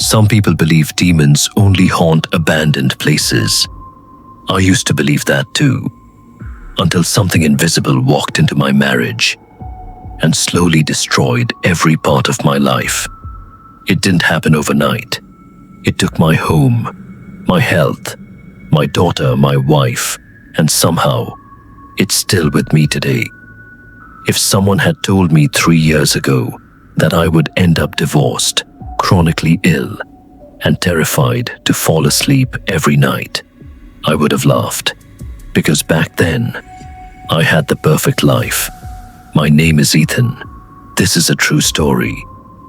Some people believe demons only haunt abandoned places. I used to believe that too, until something invisible walked into my marriage and slowly destroyed every part of my life. It didn't happen overnight. It took my home, my health, my daughter, my wife, and somehow, it's still with me today. If someone had told me 3 years ago that I would end up divorced, chronically ill, and terrified to fall asleep every night, I would have laughed. Because back then, I had the perfect life. My name is Ethan. This is a true story,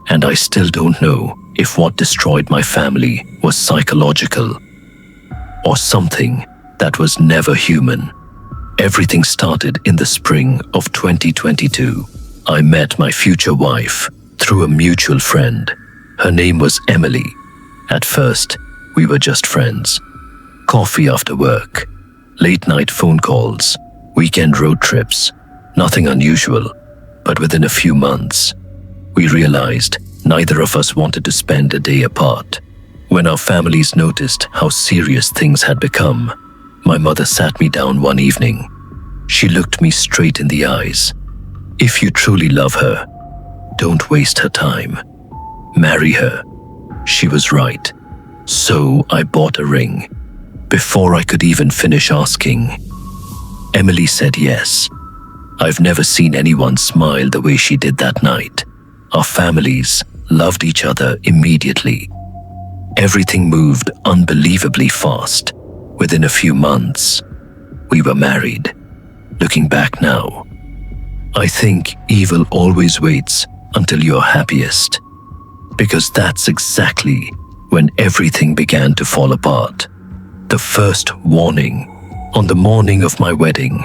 and I still don't know if what destroyed my family was psychological or something that was never human. Everything started in the spring of 2022. I met my future wife through a mutual friend. Her name was Emily. At first, we were just friends. Coffee after work, late-night phone calls, weekend road trips, nothing unusual. But within a few months, we realized neither of us wanted to spend a day apart. When our families noticed how serious things had become, my mother sat me down one evening. She looked me straight in the eyes. If you truly love her, don't waste her time. Marry her. She was right. So I bought a ring. Before I could even finish asking, Emily said yes. I've never seen anyone smile the way she did that night. Our families loved each other immediately. Everything moved unbelievably fast. Within a few months, we were married. Looking back now, I think evil always waits until you're happiest, because that's exactly when everything began to fall apart. The first warning. On the morning of my wedding,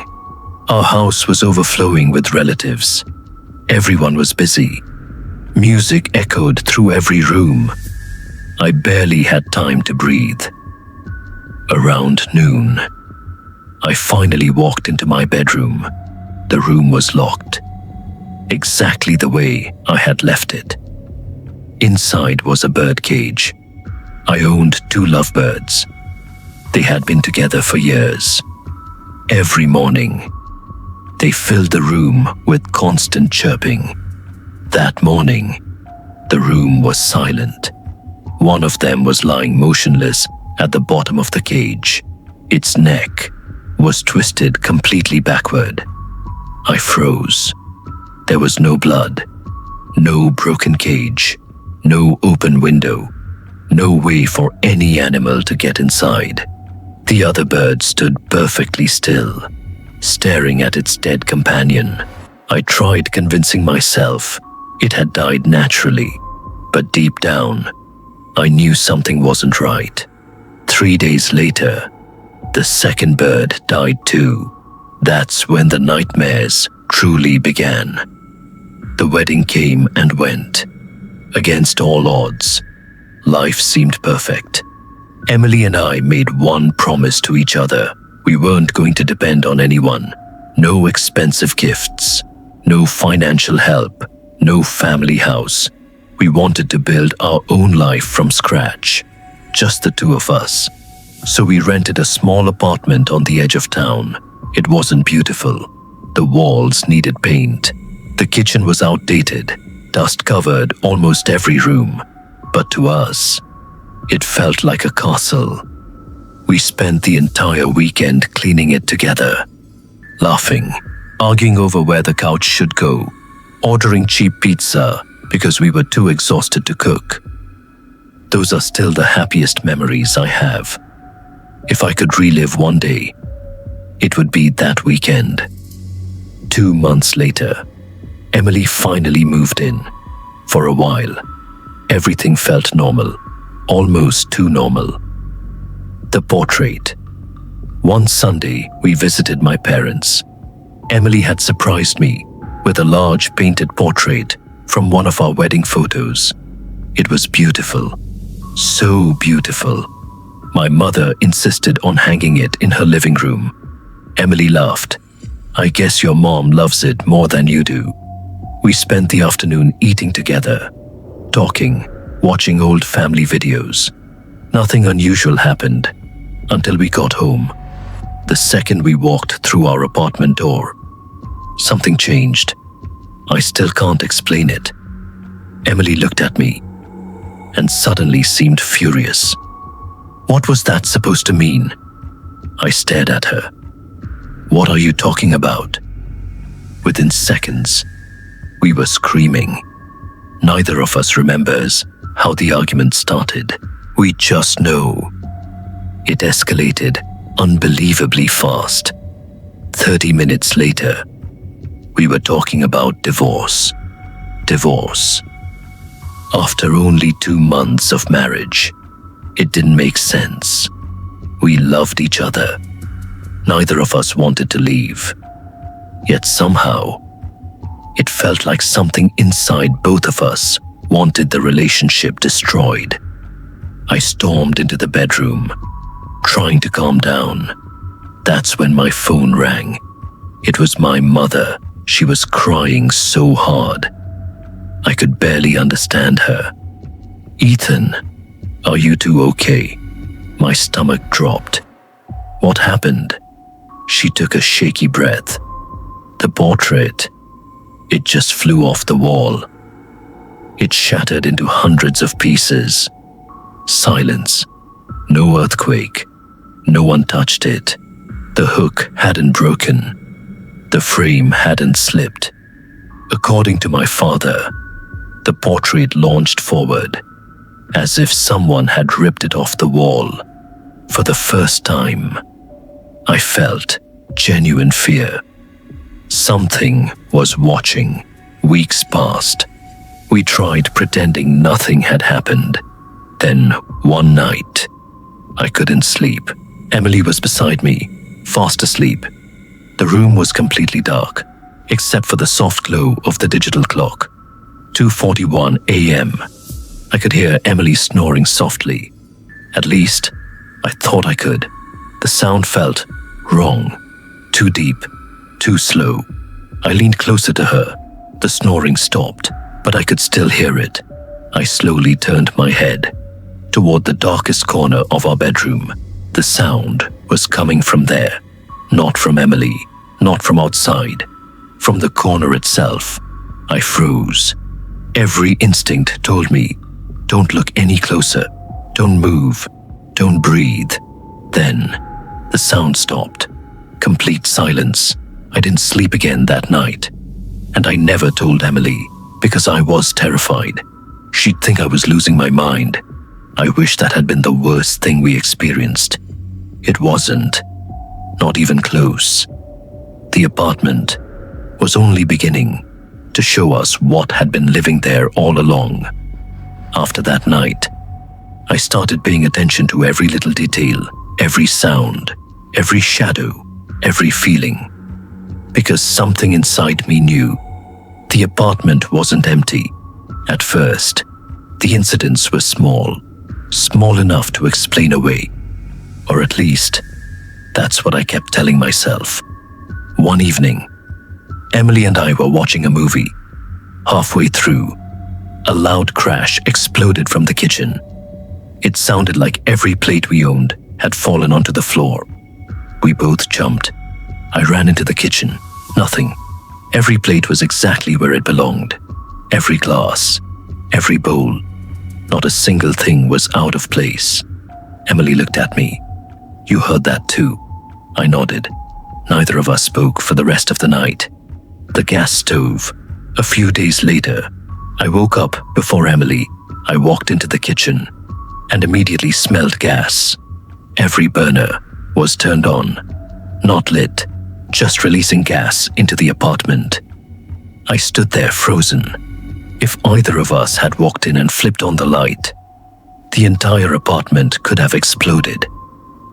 our house was overflowing with relatives. Everyone was busy. Music echoed through every room. I barely had time to breathe. Around noon, I finally walked into my bedroom. The room was locked, exactly the way I had left it. Inside was a bird cage. I owned 2 lovebirds. They had been together for years. Every morning, they filled the room with constant chirping. That morning, the room was silent. One of them was lying motionless at the bottom of the cage. Its neck was twisted completely backward. I froze. There was no blood, no broken cage, no open window, no way for any animal to get inside. The other bird stood perfectly still, staring at its dead companion. I tried convincing myself it had died naturally, but deep down, I knew something wasn't right. 3 days later, the second bird died too. That's when the nightmares truly began. The wedding came and went. Against all odds, life seemed perfect. Emily and I made one promise to each other. We weren't going to depend on anyone. No expensive gifts, no financial help, no family house. We wanted to build our own life from scratch, just the 2 of us. So we rented a small apartment on the edge of town. It wasn't beautiful. The walls needed paint. The kitchen was outdated. Dust covered almost every room. But to us, it felt like a castle. We spent the entire weekend cleaning it together, laughing, arguing over where the couch should go, ordering cheap pizza because we were too exhausted to cook. Those are still the happiest memories I have. If I could relive one day, it would be that weekend. 2 months later, Emily finally moved in. For a while, everything felt normal, almost too normal. The portrait. One Sunday, we visited my parents. Emily had surprised me with a large painted portrait from one of our wedding photos. It was beautiful, so beautiful. My mother insisted on hanging it in her living room. Emily laughed. I guess your mom loves it more than you do. We spent the afternoon eating together, talking, watching old family videos. Nothing unusual happened until we got home. The second we walked through our apartment door, something changed. I still can't explain it. Emily looked at me and suddenly seemed furious. What was that supposed to mean? I stared at her. What are you talking about? Within seconds, we were screaming. Neither of us remembers how the argument started. We just know it escalated unbelievably fast. 30 minutes later, we were talking about divorce. Divorce. After only 2 months of marriage, it didn't make sense. We loved each other. Neither of us wanted to leave. Yet somehow, it felt like something inside both of us wanted the relationship destroyed. I stormed into the bedroom, trying to calm down. That's when my phone rang. It was my mother. She was crying so hard. I could barely understand her. Ethan, are you two okay? My stomach dropped. What happened? She took a shaky breath. The portrait, it just flew off the wall. It shattered into hundreds of pieces. Silence. No earthquake. No one touched it. The hook hadn't broken. The frame hadn't slipped. According to my father, the portrait launched forward, as if someone had ripped it off the wall. For the first time, I felt genuine fear. Something was watching. Weeks passed. We tried pretending nothing had happened. Then, one night, I couldn't sleep. Emily was beside me, fast asleep. The room was completely dark, except for the soft glow of the digital clock. 2:41 a.m. I could hear Emily snoring softly. At least, I thought I could. The sound felt wrong, too deep, too slow. I leaned closer to her. The snoring stopped, but I could still hear it. I slowly turned my head toward the darkest corner of our bedroom. The sound was coming from there, not from Emily, not from outside, from the corner itself. I froze. Every instinct told me, don't look any closer, don't move, don't breathe. Then, the sound stopped. Complete silence. I didn't sleep again that night. And I never told Emily, because I was terrified. She'd think I was losing my mind. I wish that had been the worst thing we experienced. It wasn't. Not even close. The apartment was only beginning to show us what had been living there all along. After that night, I started paying attention to every little detail, every sound, every shadow, every feeling. Because something inside me knew the apartment wasn't empty. At first, the incidents were small enough to explain away. Or at least, that's what I kept telling myself. One evening, Emily and I were watching a movie. Halfway through, a loud crash exploded from the kitchen. It sounded like every plate we owned had fallen onto the floor. We both jumped. I ran into the kitchen. Nothing. Every plate was exactly where it belonged. Every glass, every bowl. Not a single thing was out of place. Emily looked at me. You heard that too? I nodded. Neither of us spoke for the rest of the night. The gas stove. A few days later, I woke up before Emily. I walked into the kitchen and immediately smelled gas. Every burner was turned on, not lit, just releasing gas into the apartment. I stood there frozen. If either of us had walked in and flipped on the light, the entire apartment could have exploded.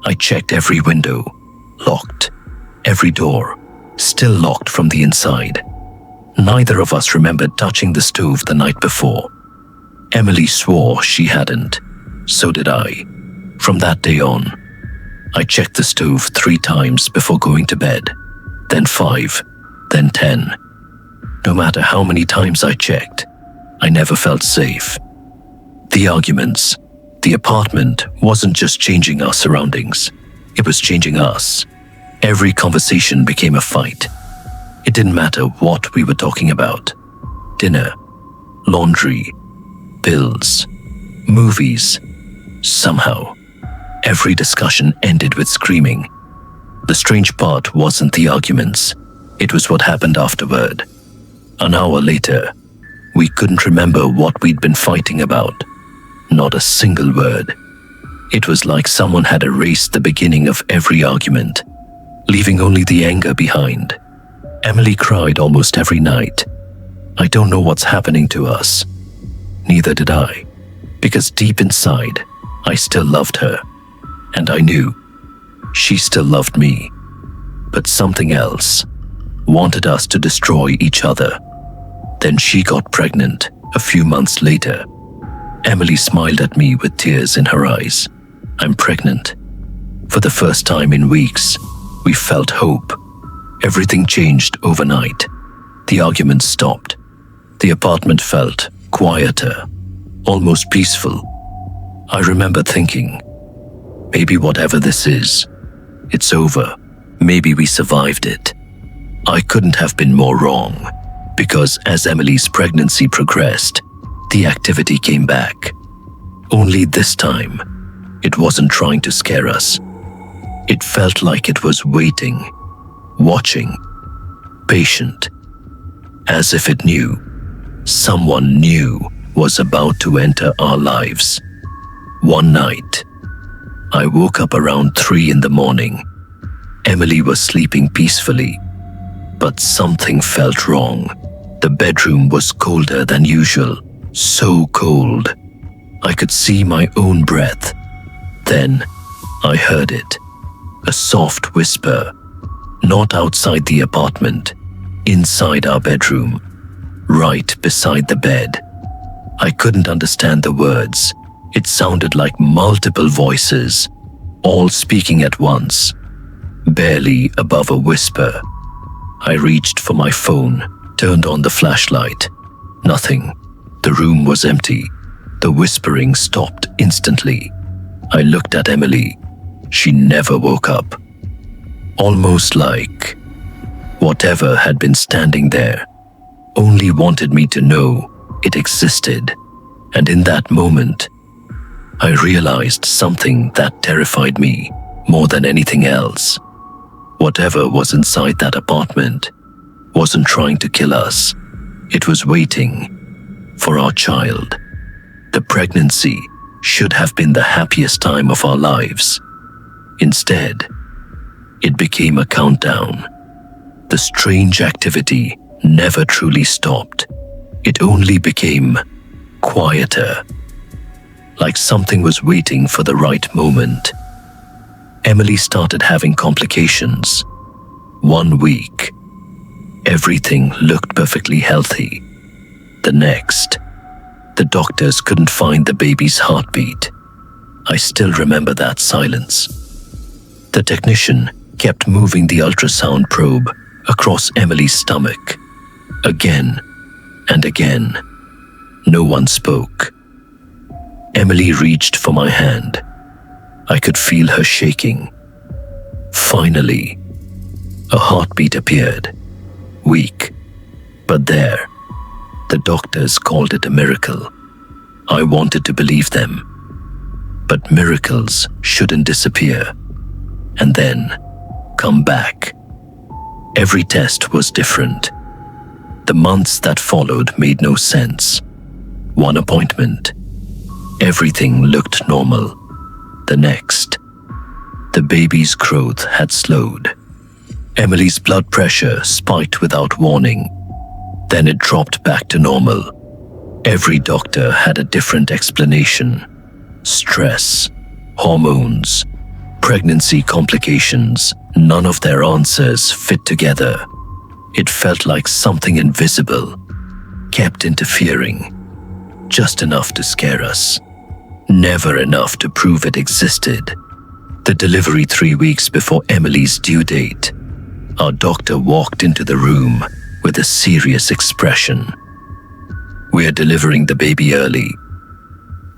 I checked every window, locked. Every door, still locked from the inside. Neither of us remembered touching the stove the night before. Emily swore she hadn't. So did I. From that day on, I checked the stove 3 times before going to bed, then 5, then 10. No matter how many times I checked, I never felt safe. The arguments, the apartment wasn't just changing our surroundings, it was changing us. Every conversation became a fight. It didn't matter what we were talking about. Dinner, laundry, bills, movies. Somehow, every discussion ended with screaming. The strange part wasn't the arguments, it was what happened afterward. An hour later, we couldn't remember what we'd been fighting about. Not a single word. It was like someone had erased the beginning of every argument, leaving only the anger behind. Emily cried almost every night. I don't know what's happening to us. Neither did I, because deep inside, I still loved her, and I knew she still loved me. But something else wanted us to destroy each other. Then she got pregnant a few months later. Emily smiled at me with tears in her eyes. I'm pregnant. For the first time in weeks, we felt hope. Everything changed overnight. The arguments stopped. The apartment felt quieter, almost peaceful. I remember thinking, maybe whatever this is, it's over. Maybe we survived it. I couldn't have been more wrong, because as Emily's pregnancy progressed, the activity came back. Only this time, it wasn't trying to scare us. It felt like it was waiting, watching, patient, as if it knew someone new was about to enter our lives. One night, I woke up around 3 in the morning. Emily was sleeping peacefully, but something felt wrong. The bedroom was colder than usual, so cold. I could see my own breath. Then I heard it, a soft whisper, not outside the apartment, inside our bedroom, right beside the bed. I couldn't understand the words. It sounded like multiple voices, all speaking at once, barely above a whisper. I reached for my phone, turned on the flashlight. Nothing. The room was empty. The whispering stopped instantly. I looked at Emily. She never woke up. Almost like whatever had been standing there only wanted me to know it existed. And in that moment, I realized something that terrified me more than anything else. Whatever was inside that apartment wasn't trying to kill us. It was waiting for our child. The pregnancy should have been the happiest time of our lives. Instead, it became a countdown. The strange activity never truly stopped. It only became quieter, like something was waiting for the right moment. Emily started having complications. 1 week, everything looked perfectly healthy. The next, the doctors couldn't find the baby's heartbeat. I still remember that silence. The technician kept moving the ultrasound probe across Emily's stomach. Again and again. No one spoke. Emily reached for my hand. I could feel her shaking. Finally, a heartbeat appeared. Weak, but there. The doctors called it a miracle. I wanted to believe them. But miracles shouldn't disappear and then come back. Every test was different. The months that followed made no sense. One appointment, everything looked normal. The next, the baby's growth had slowed. Emily's blood pressure spiked without warning. Then it dropped back to normal. Every doctor had a different explanation. Stress, hormones, pregnancy complications. None of their answers fit together. It felt like something invisible kept interfering. Just enough to scare us. Never enough to prove it existed. The delivery 3 weeks before Emily's due date. Our doctor walked into the room with a serious expression. "We're delivering the baby early.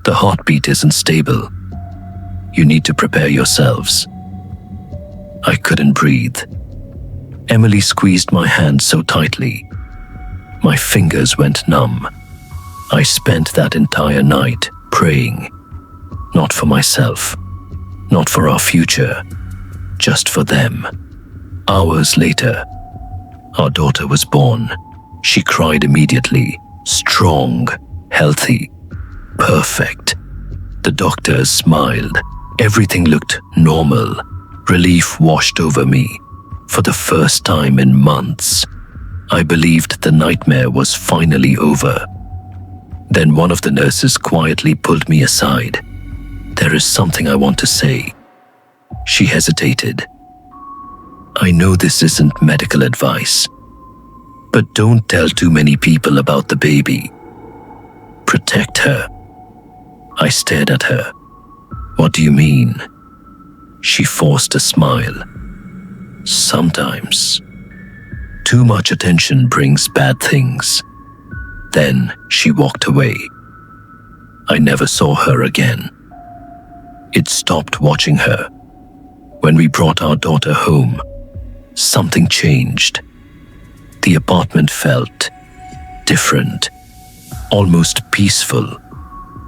The heartbeat isn't stable. You need to prepare yourselves." I couldn't breathe. Emily squeezed my hand so tightly. My fingers went numb. I spent that entire night praying, not for myself, not for our future, just for them. Hours later, our daughter was born. She cried immediately, strong, healthy, perfect. The doctors smiled. Everything looked normal. Relief washed over me. For the first time in months, I believed the nightmare was finally over. Then one of the nurses quietly pulled me aside. "There is something I want to say." She hesitated. "I know this isn't medical advice, but don't tell too many people about the baby. Protect her." I stared at her. "What do you mean?" She forced a smile. "Sometimes, too much attention brings bad things." Then she walked away. I never saw her again. It stopped watching her. When we brought our daughter home, something changed. The apartment felt different, almost peaceful.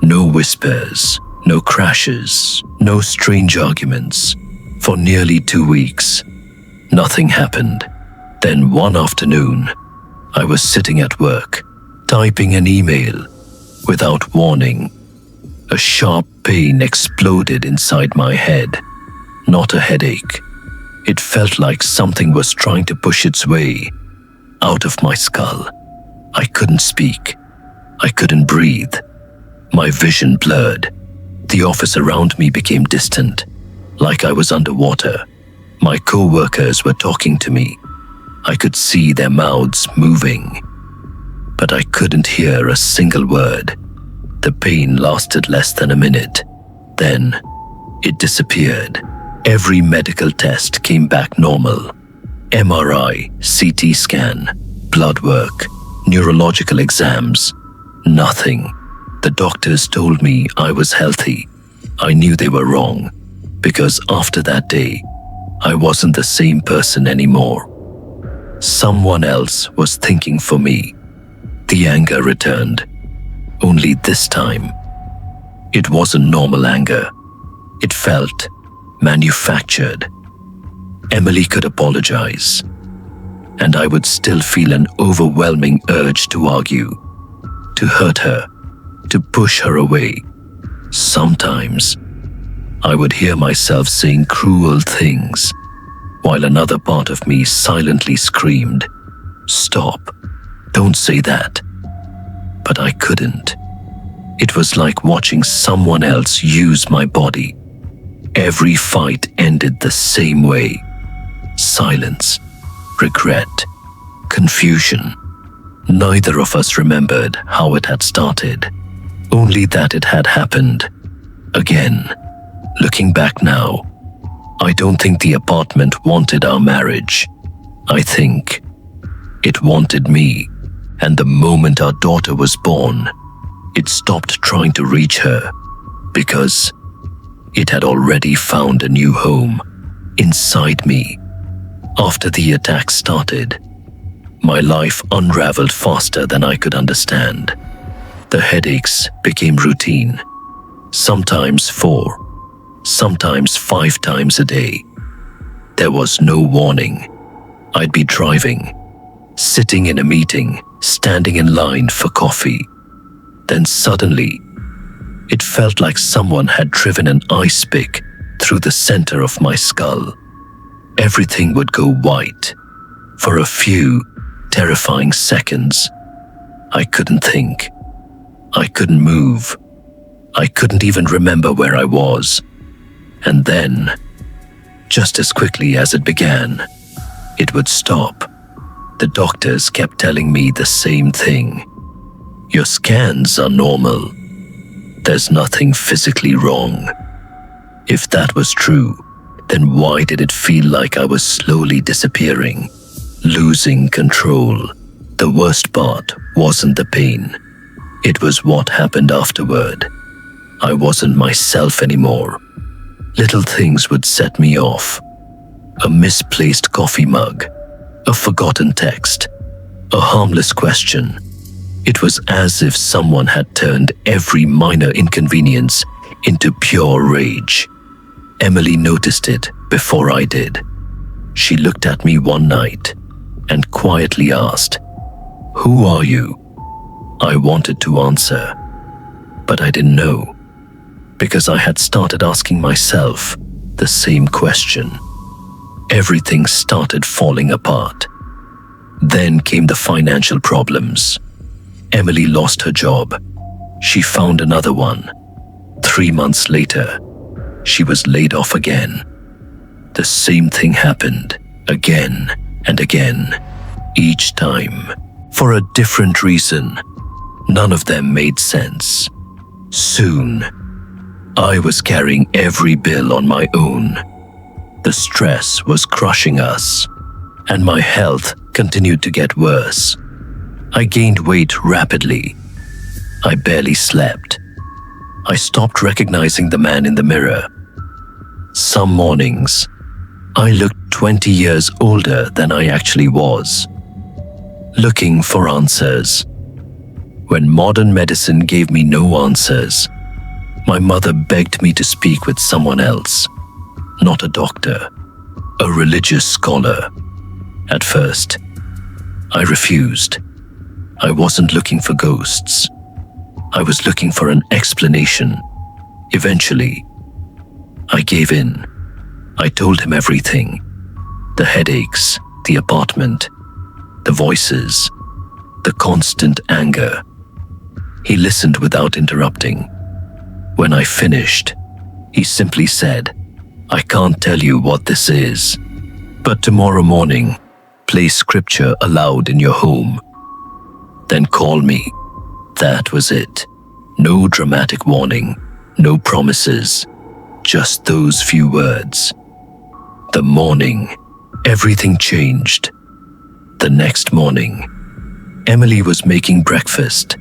No whispers, no crashes, no strange arguments. For nearly 2 weeks, nothing happened. Then one afternoon, I was sitting at work, typing an email. Without warning, a sharp pain exploded inside my head. Not a headache. It felt like something was trying to push its way out of my skull. I couldn't speak. I couldn't breathe. My vision blurred. The office around me became distant, like I was underwater. My co-workers were talking to me. I could see their mouths moving, but I couldn't hear a single word. The pain lasted less than a minute. Then, it disappeared. Every medical test came back normal. MRI, CT scan, blood work, neurological exams. Nothing. The doctors told me I was healthy. I knew they were wrong, because after that day, I wasn't the same person anymore. Someone else was thinking for me. The anger returned. Only this time, it wasn't normal anger. It felt manufactured. Emily could apologize, and I would still feel an overwhelming urge to argue, to hurt her, to push her away. Sometimes, I would hear myself saying cruel things, while another part of me silently screamed, "Stop, don't say that." But I couldn't. It was like watching someone else use my body. Every fight ended the same way. Silence, regret, confusion. Neither of us remembered how it had started, only that it had happened. Again, looking back now, I don't think the apartment wanted our marriage. I think it wanted me. And the moment our daughter was born, it stopped trying to reach her, because it had already found a new home inside me. After the attack started, my life unraveled faster than I could understand. The headaches became routine, sometimes 4, sometimes 5 times a day. There was no warning. I'd be driving, sitting in a meeting, standing in line for coffee. Then suddenly, it felt like someone had driven an ice pick through the center of my skull. Everything would go white. For a few terrifying seconds, I couldn't think. I couldn't move. I couldn't even remember where I was. And then, just as quickly as it began, it would stop. The doctors kept telling me the same thing. "Your scans are normal. There's nothing physically wrong." If that was true, then why did it feel like I was slowly disappearing, losing control? The worst part wasn't the pain. It was what happened afterward. I wasn't myself anymore. Little things would set me off. A misplaced coffee mug, a forgotten text, a harmless question. It was as if someone had turned every minor inconvenience into pure rage. Emily noticed it before I did. She looked at me one night and quietly asked, "Who are you?" I wanted to answer, but I didn't know, because I had started asking myself the same question. Everything started falling apart. Then came the financial problems. Emily lost her job. She found another one. 3 months later, she was laid off again. The same thing happened again and again, each time, for a different reason. None of them made sense. Soon, I was carrying every bill on my own. The stress was crushing us, and my health continued to get worse. I gained weight rapidly. I barely slept. I stopped recognizing the man in the mirror. Some mornings, I looked 20 years older than I actually was, looking for answers. When modern medicine gave me no answers, my mother begged me to speak with someone else, not a doctor, a religious scholar. At first, I refused. I wasn't looking for ghosts. I was looking for an explanation. Eventually, I gave in. I told him everything. The headaches, the apartment, the voices, the constant anger. He listened without interrupting. When I finished, he simply said, "I can't tell you what this is, but tomorrow morning, play scripture aloud in your home. Then call me." That was it. No dramatic warning, no promises, just those few words. The morning, everything changed. The next morning, Emily was making breakfast.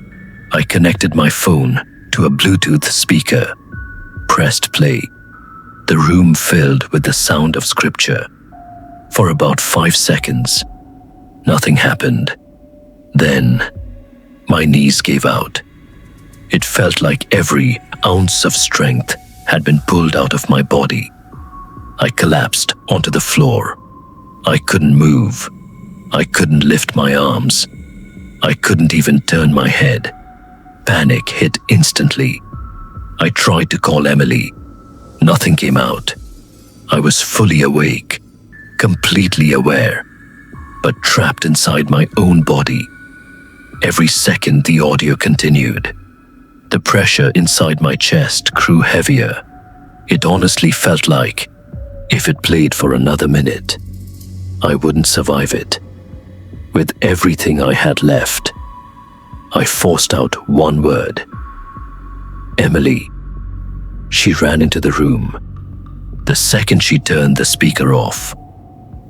I connected my phone to a Bluetooth speaker, pressed play. The room filled with the sound of scripture. For about 5 seconds, nothing happened. Then, my knees gave out. It felt like every ounce of strength had been pulled out of my body. I collapsed onto the floor. I couldn't move. I couldn't lift my arms. I couldn't even turn my head. Panic hit instantly. I tried to call Emily. Nothing came out. I was fully awake, completely aware, but trapped inside my own body. Every second the audio continued. The pressure inside my chest grew heavier. It honestly felt like, if it played for another minute, I wouldn't survive it. With everything I had left, I forced out one word. "Emily." She ran into the room. The second she turned the speaker off,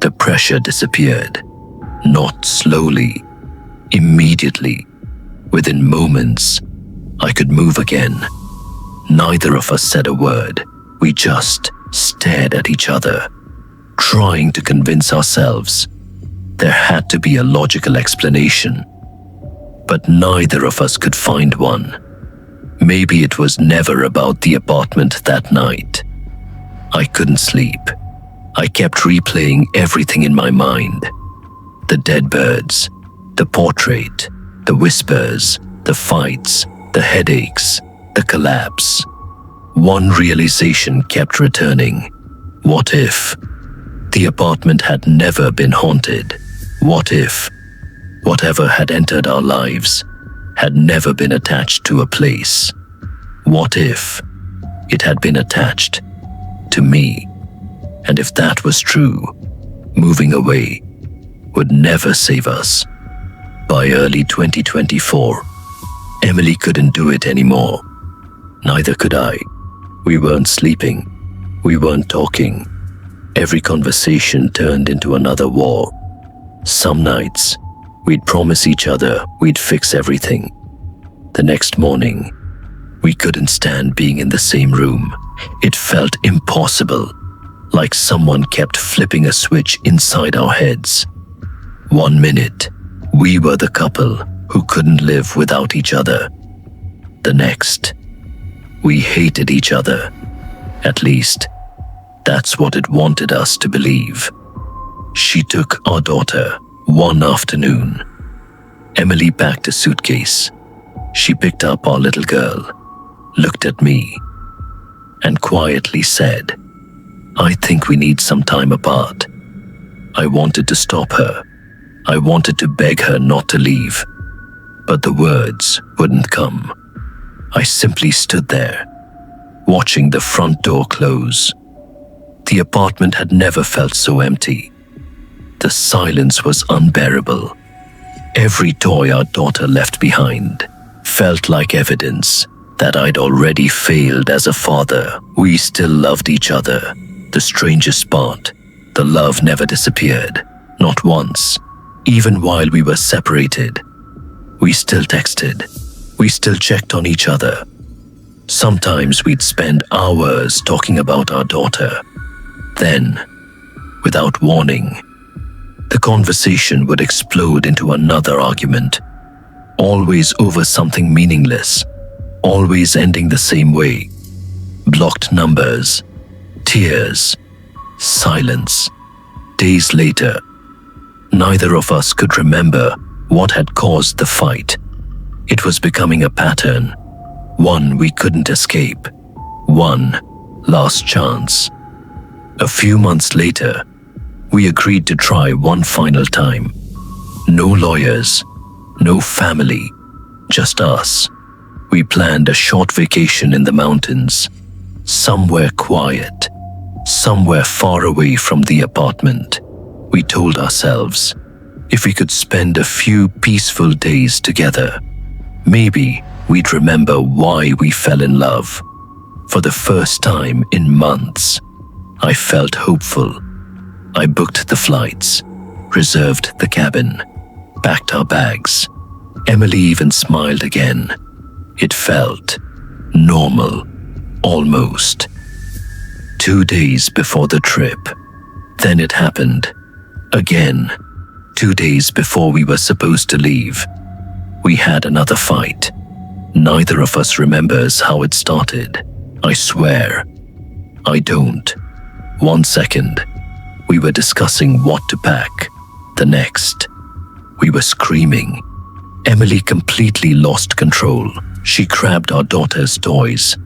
the pressure disappeared. Not slowly, immediately. Within moments, I could move again. Neither of us said a word. We just stared at each other, trying to convince ourselves there had to be a logical explanation. But neither of us could find one. Maybe it was never about the apartment that night. I couldn't sleep. I kept replaying everything in my mind. The dead birds, the portrait, the whispers, the fights, the headaches, the collapse. One realization kept returning. What if the apartment had never been haunted? What if whatever had entered our lives had never been attached to a place? What if it had been attached to me? And if that was true, moving away would never save us. By early 2024, Emily couldn't do it anymore. Neither could I. We weren't sleeping. We weren't talking. Every conversation turned into another war. Some nights, we'd promise each other we'd fix everything. The next morning, We couldn't stand being in the same room. It felt impossible, like someone kept flipping a switch inside our heads. 1 minute, we were the couple who couldn't live without each other. The next, we hated each other. At least, that's what it wanted us to believe. She took our daughter one afternoon. Emily packed a suitcase. She picked up our little girl, looked at me, and quietly said, "I think we need some time apart." I wanted to stop her. I wanted to beg her not to leave, but the words wouldn't come. I simply stood there, watching the front door close. The apartment had never felt so empty. The silence was unbearable. Every toy our daughter left behind felt like evidence that I'd already failed as a father. We still loved each other. The strangest part, the love never disappeared. Not once. Even while we were separated, we still texted. We still checked on each other. Sometimes we'd spend hours talking about our daughter. Then, without warning, the conversation would explode into another argument, always over something meaningless, always ending the same way. Blocked numbers, tears, silence. Days later, neither of us could remember what had caused the fight. It was becoming a pattern, one we couldn't escape, one last chance. A few months later, we agreed to try one final time. No lawyers, no family, just us. We planned a short vacation in the mountains, somewhere quiet, somewhere far away from the apartment. We told ourselves, if we could spend a few peaceful days together, maybe we'd remember why we fell in love. For the first time in months, I felt hopeful. I booked the flights, reserved the cabin, packed our bags. Emily even smiled again. It felt normal, almost. 2 days before the trip, then it happened. Again, 2 days before we were supposed to leave, we had another fight. Neither of us remembers how it started. I swear, I don't. 1 second, we were discussing what to pack. The next, we were screaming. Emily completely lost control. She grabbed our daughter's toys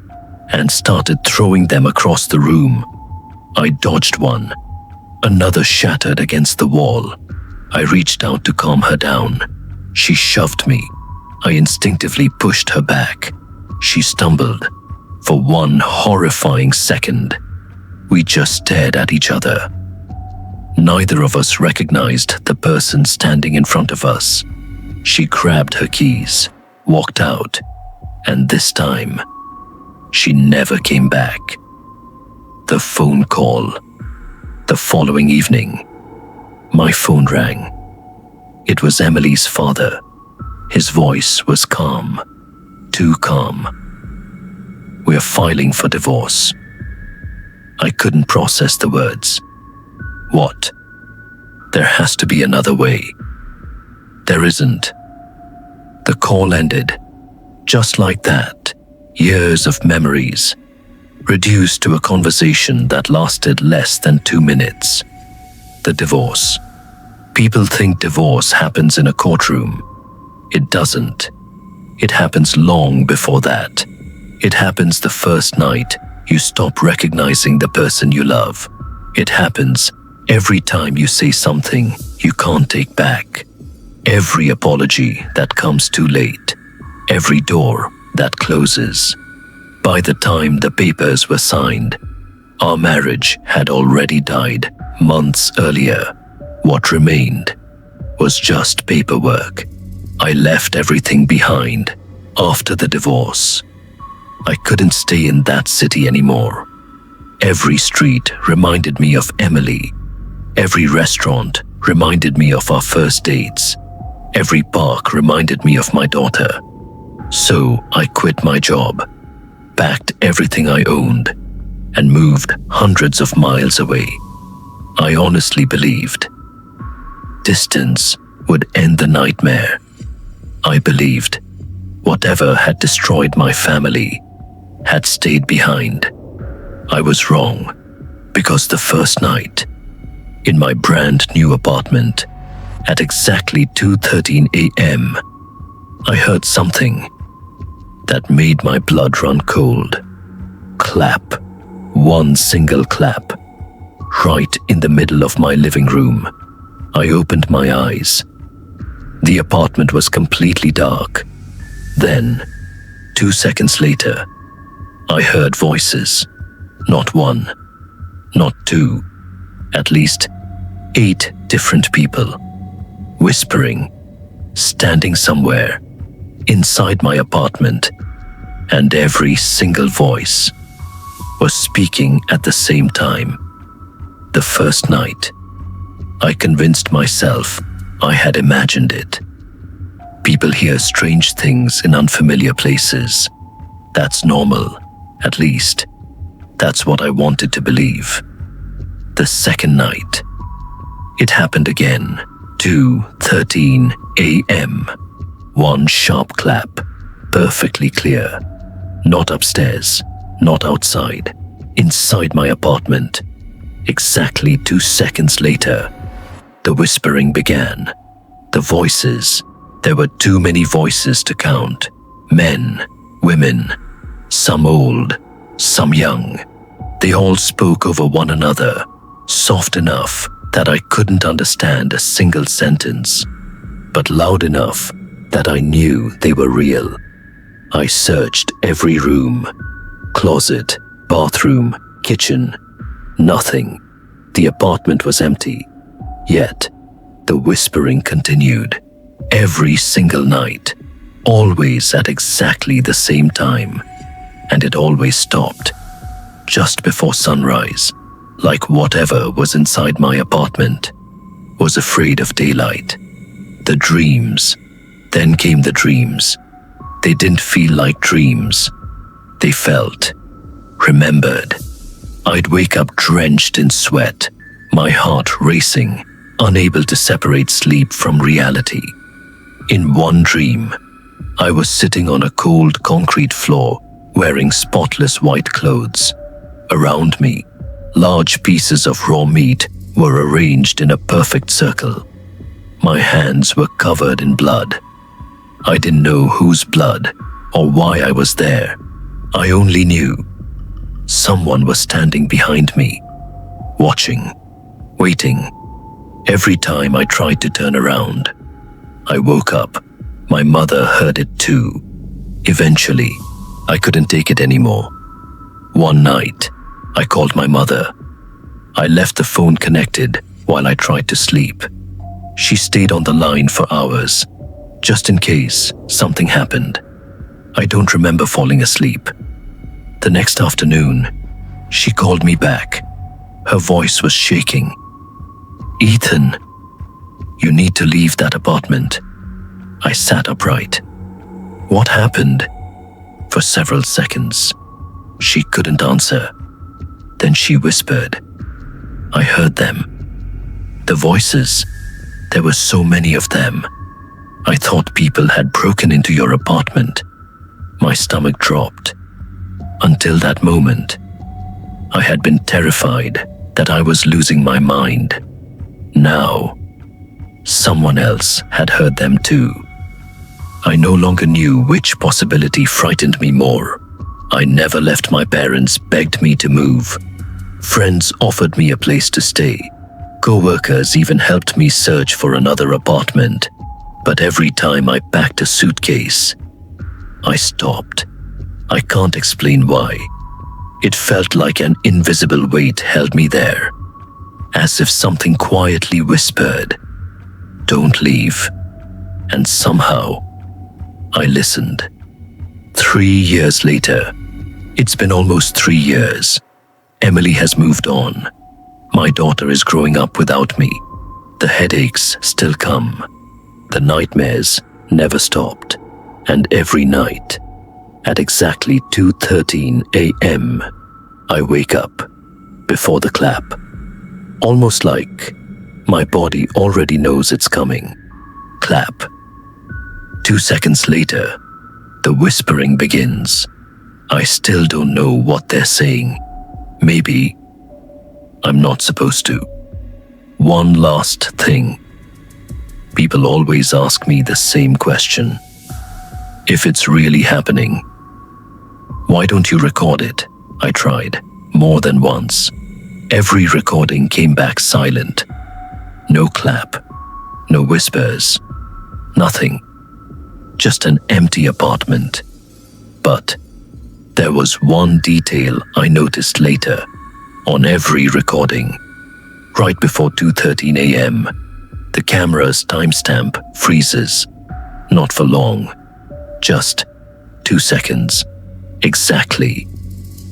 and started throwing them across the room. I dodged one. Another shattered against the wall. I reached out to calm her down. She shoved me. I instinctively pushed her back. She stumbled. For one horrifying second, we just stared at each other. Neither of us recognized the person standing in front of us. She grabbed her keys, walked out, and this time, she never came back. The phone call. The following evening, my phone rang. It was Emily's father. His voice was calm, too calm. "We're filing for divorce." I couldn't process the words. What? There has to be another way. There isn't. The call ended. Just like that, years of memories, reduced to a conversation that lasted less than 2 minutes. The divorce. People think divorce happens in a courtroom. It doesn't. It happens long before that. It happens the first night you stop recognizing the person you love. It happens every time you say something you can't take back. Every apology that comes too late. Every door that closes. By the time the papers were signed, our marriage had already died months earlier. What remained was just paperwork. I left everything behind after the divorce. I couldn't stay in that city anymore. Every street reminded me of Emily. Every restaurant reminded me of our first dates. Every park reminded me of my daughter. So I quit my job, packed everything I owned and moved hundreds of miles away. I honestly believed distance would end the nightmare. I believed whatever had destroyed my family had stayed behind. I was wrong, because the first night, in my brand new apartment, at exactly 2:13 a.m., I heard something that made my blood run cold. Clap. One single clap. Right in the middle of my living room. I opened my eyes. The apartment was completely dark. Then, 2 seconds later, I heard voices. Not one, not two, at least 8 different people, whispering, standing somewhere inside my apartment, and every single voice was speaking at the same time. The first night, I convinced myself I had imagined it. People hear strange things in unfamiliar places. That's normal, at least. That's what I wanted to believe. The second night, it happened again. 2:13 a.m. One sharp clap, perfectly clear. Not upstairs, not outside, inside my apartment. Exactly 2 seconds later, the whispering began. The voices, there were too many voices to count. Men, women, some old, some young. They all spoke over one another, soft enough that I couldn't understand a single sentence, but loud enough that I knew they were real. I searched every room, closet, bathroom, kitchen. Nothing. The apartment was empty. Yet, the whispering continued. Every single night, always at exactly the same time. And it always stopped just before sunrise, like whatever was inside my apartment was afraid of daylight. The dreams. Then came the dreams. They didn't feel like dreams. They felt remembered. I'd wake up drenched in sweat, my heart racing, unable to separate sleep from reality. In one dream, I was sitting on a cold concrete floor, wearing spotless white clothes. Around me, large pieces of raw meat were arranged in a perfect circle. My hands were covered in blood. I didn't know whose blood or why I was there. I only knew someone was standing behind me, watching, waiting. Every time I tried to turn around, I woke up. My mother heard it too. Eventually, I couldn't take it anymore. One night, I called my mother. I left the phone connected while I tried to sleep. She stayed on the line for hours, just in case something happened. I don't remember falling asleep. The next afternoon, she called me back. Her voice was shaking. "Ethan, you need to leave that apartment." I sat upright. What happened? For several seconds, she couldn't answer. Then she whispered. I heard them. The voices, there were so many of them. I thought people had broken into your apartment. My stomach dropped. Until that moment, I had been terrified that I was losing my mind. Now, someone else had heard them too. I no longer knew which possibility frightened me more. I never left. My parents begged me to move. Friends offered me a place to stay. Co-workers even helped me search for another apartment. But every time I packed a suitcase, I stopped. I can't explain why. It felt like an invisible weight held me there, as if something quietly whispered, "Don't leave." And somehow, I listened. 3 years later, it's been almost 3 years. Emily has moved on. My daughter is growing up without me. The headaches still come. The nightmares never stopped. And every night, At exactly 2:13 a.m., I wake up before the clap, almost like my body already knows it's coming. Clap. 2 seconds later, the whispering begins. I still don't know what they're saying. Maybe I'm not supposed to. One last thing. People always ask me the same question. If it's really happening, why don't you record it? I tried more than once. Every recording came back silent. No clap, no whispers, nothing. Just an empty apartment. But there was one detail I noticed later. On every recording, right before 2:13 a.m., the camera's timestamp freezes. Not for long, just 2 seconds. Exactly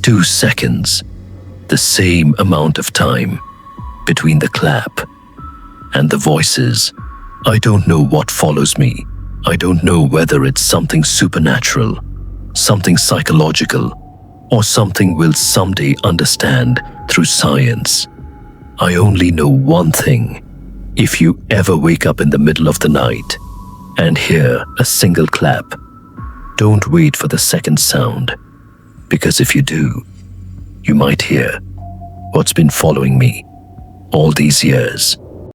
2 seconds. The same amount of time between the clap and the voices. I don't know what follows me. I don't know whether it's something supernatural, something psychological, or something we'll someday understand through science. I only know one thing. If you ever wake up in the middle of the night and hear a single clap, don't wait for the second sound, because if you do, you might hear what's been following me all these years.